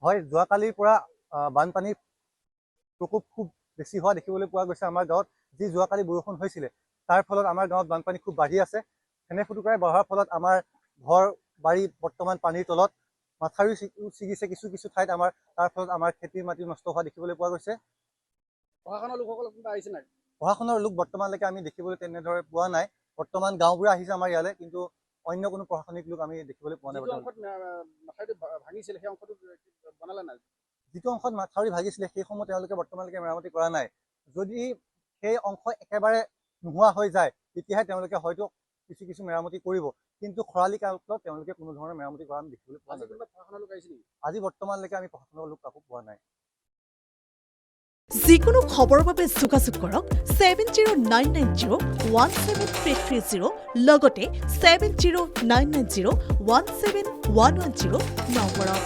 হয়, যোৱাকালিৰ পৰা বানপানীৰ প্ৰকোপ খুব বেছি হোৱা দেখিবলৈ পোৱা গৈছে আমাৰ গাঁৱত। যি যোৱাকালি বৰষুণ হৈছিলে তাৰ ফলত আমাৰ গাঁৱত বানপানী খুব বাঢ়ি আছে। এনে ফুটুকাৰে বঢ়াৰ ফলত আমাৰ ঘৰ বাৰী বৰ্তমান পানীৰ তলত, মাথাউৰি ছিগিছে কিছু কিছু ঠাইত আমাৰ, তাৰ ফলত আমাৰ খেতিৰ মাটি নষ্ট হোৱা দেখিবলৈ পোৱা গৈছে। প্ৰশাসনৰ লোকসকল আহিছে নাই? প্ৰশাসনৰ লোক বৰ্তমানলৈকে আমি দেখিবলৈ তেনেদৰে পোৱা নাই। বৰ্তমান গাঁওবোৰে আহিছে আমাৰ ইয়ালৈ, কিন্তু অন্য কোনো প্ৰশাসনিক লোক আমি দেখিবলৈ পোৱা নাই। ভাঙিছিল সেই অংশটো বনালে নাই? যিটো অংশত মাথাউৰি ভাগিছিলে সেইসমূহ তেওঁলোকে বৰ্তমানলৈকে মেৰামতি কৰা নাই। যদি সেই অংশ একেবাৰে নোহোৱা হৈ যায় তেতিয়াহে তেওঁলোকে হয়তো কিছু কিছু মেৰামতি কৰিব, কিন্তু খৰালি কালত তেওঁলোকে কোনো ধৰণৰ মেৰামতি কৰা আমি দেখিবলৈ পোৱা নাযায়। প্ৰশাসনৰ লোক আহিছে নেকি? আজি বৰ্তমানলৈকে আমি প্ৰশাসনৰ লোক কাকো পোৱা নাই। যিকোনো খবৰৰ বাবে যোগাযোগ কৰক 7099017330 লগতে 7099017110 নম্বৰত।